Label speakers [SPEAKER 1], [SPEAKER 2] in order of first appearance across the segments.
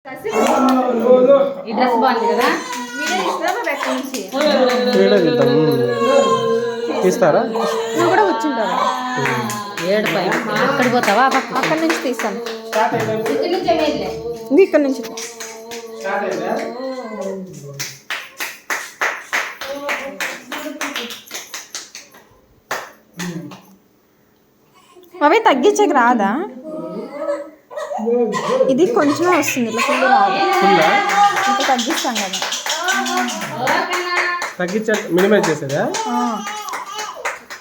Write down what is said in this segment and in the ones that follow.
[SPEAKER 1] ఈ డ్రెస్ బాగుంది కదా
[SPEAKER 2] తీస్తారా?
[SPEAKER 3] నువ్వు కూడా కూర్చుంటావా?
[SPEAKER 1] ఏడుపై అక్కడ పోతావా?
[SPEAKER 3] అక్కడి నుంచి తీస్తాను. ఇక్కడ నుంచి అవి తగ్గించక రాదా? ఇది కొంచెమే వస్తుంది, ఇట్లా ఫుల్ రాదు. ఇంకా తగ్గిస్తాం కదా,
[SPEAKER 2] తగ్గించ మినిమైజ్ చేసేదా?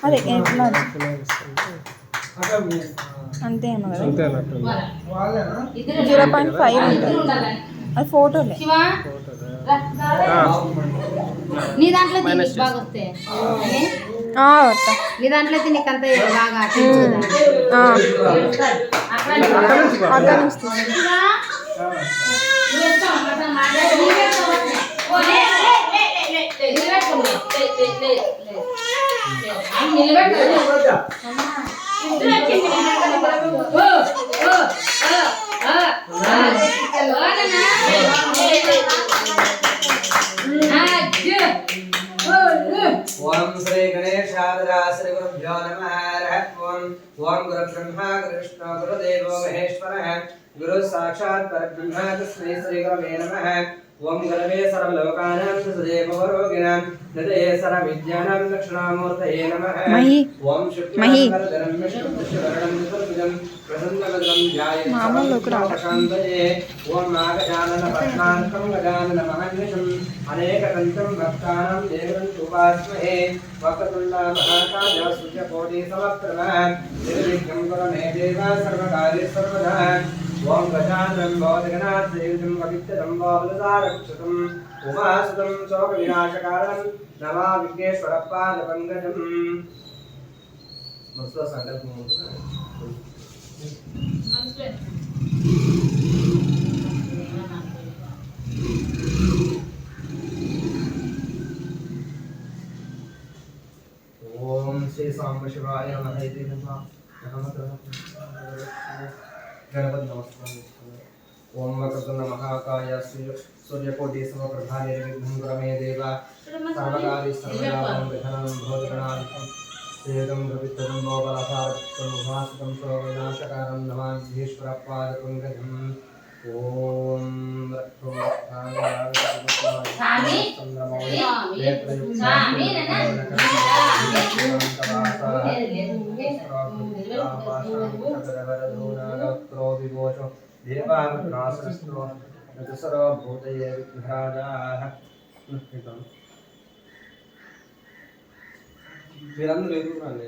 [SPEAKER 3] అదే ఎట్లా అంతేమో కదా. 0.5 ఉంటుంది. అది ఫోటోలే.
[SPEAKER 1] నీ దాంట్లో బాగా వస్తే నీ దాంట్లో అయితే నీకు అంత బాగా
[SPEAKER 3] అక్కడ నుంచి
[SPEAKER 4] ఓం శ్రీ గణేశాయ శ్రీ గురుభ్యో నమః. ఓం గురు బ్రహ్మ గురు విష్ణు గురుదేవో మహేశ్వరః గురు సాక్షాత్ పరబ్రహ్మ తస్మై శ్రీ గురవే నమః. ఓం గురవే సర్వలోకానాం సుదేవరోగిణాం నిధయే సర్వవిద్యానాం దక్షిణామూర్తయే నమః. ఓం శుక్లాంబరధరం విష్ణుం శశివర్ణం చతుర్భుజం ప్రసన్నవదనం ధ్యాయేత్సర్వవిఘ్నోపశాन्तయే. ఓం నాగజానన పద్మార్కం గజానన మహర్నిశం అనేకదంతం భక్తానాం దేవం ఉపాస్మహే. వక్రతుండ మహాకాయ సూర్యకోటి సమప్రభ నిర్విఘ్నం కురు మే దేవ సర్వకార్యేషు సర్వదా. ఓం గజాననం భవతిగణాత్ సేవితం కవిత్తం బాబలసారక్షతం ఉమాసుతం శోక వినాశకారం నమా విఘ్నేశ్వర పాద పంకజం. మనసులో సంకల్పం ఓం శ్రీ సాంబ శివాయ నమః. గణపతి నమస్కారం. ఓం వక్రతుండ మహాకాయ సూర్యకోటి సమప్రభా నిర్విఘ్నం కురు మే దేవ సర్వకార్యేషు సర్వదా. విఘ్నం భవతిగణాధిపం సేవితం కవిత్తం బాబలసారక్షతం ఉపాసితం శోక వినాశకారం నమా విఘ్నేశ్వర పాద పంకజం. ఓం సర్వభూతయే విఘ్నాః. మీరందరూ ఎదుగురండి.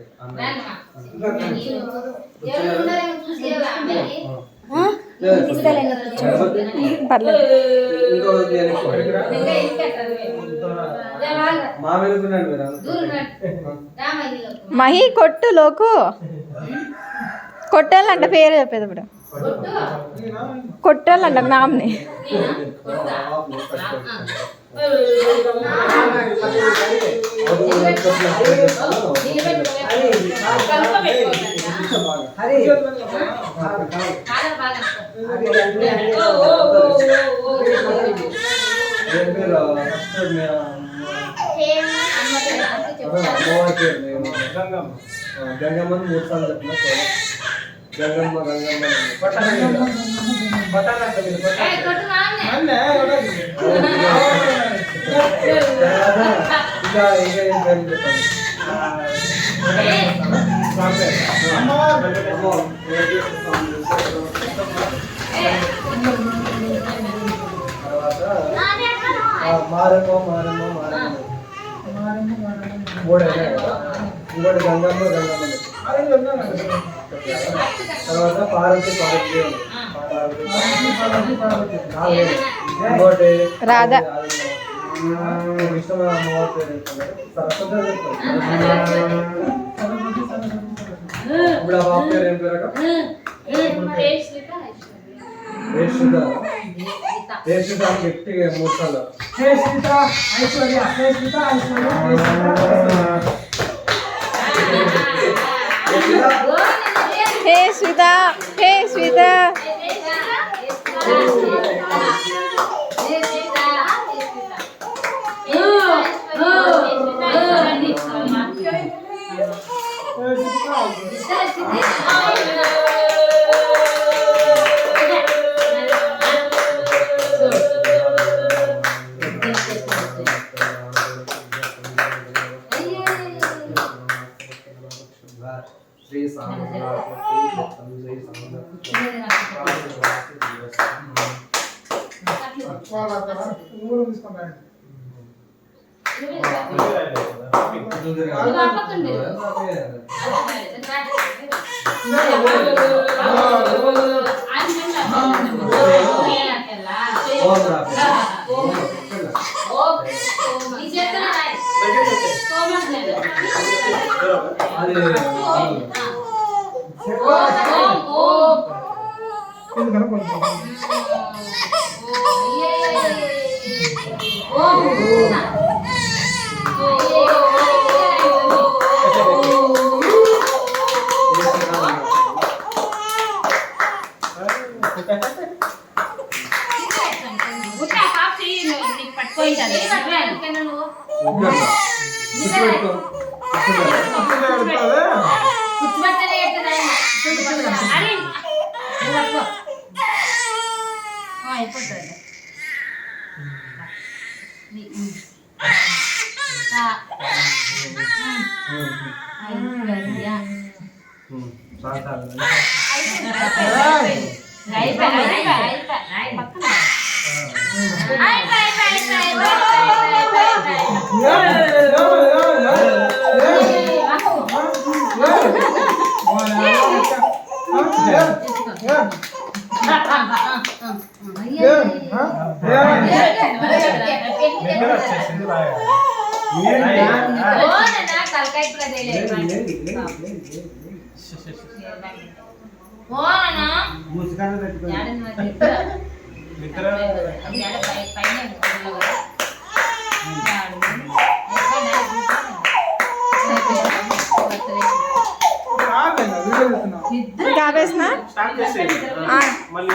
[SPEAKER 3] మహి కొట్టు లోకు కొట్టాలంట, పేరు చెప్పేది ఇప్పుడు కొట్టాలంట నామ్ని.
[SPEAKER 4] గంగమ్మని 3 సార్లు చెప్పిన గంగమ్మ గంగమ్మ ఇంకా ఇంకా ఏం పేరు చెప్పండి. తర్వాత మారమ్మ మారమ్మ మారమ్మ మూడైనా కదా. ఇంకోటి గంగమ్మ గంగమ్మ. తర్వాత పార్వతి పార్వతి ఇంకోటి
[SPEAKER 3] రాధా
[SPEAKER 4] విష్ణు అమ్మవారి పేరు సరస్వతి. ఇప్పుడు ఆ బాబు పేరు ఏం పేరు? రేషిత గట్టిగా 3 సార్లు.
[SPEAKER 3] హే శ్వేత, హే శ్వేత.
[SPEAKER 4] శ్రీ సాంబ
[SPEAKER 3] ఇంకా ఆపేసిన
[SPEAKER 2] స్టార్ట్ చేసి మళ్ళీ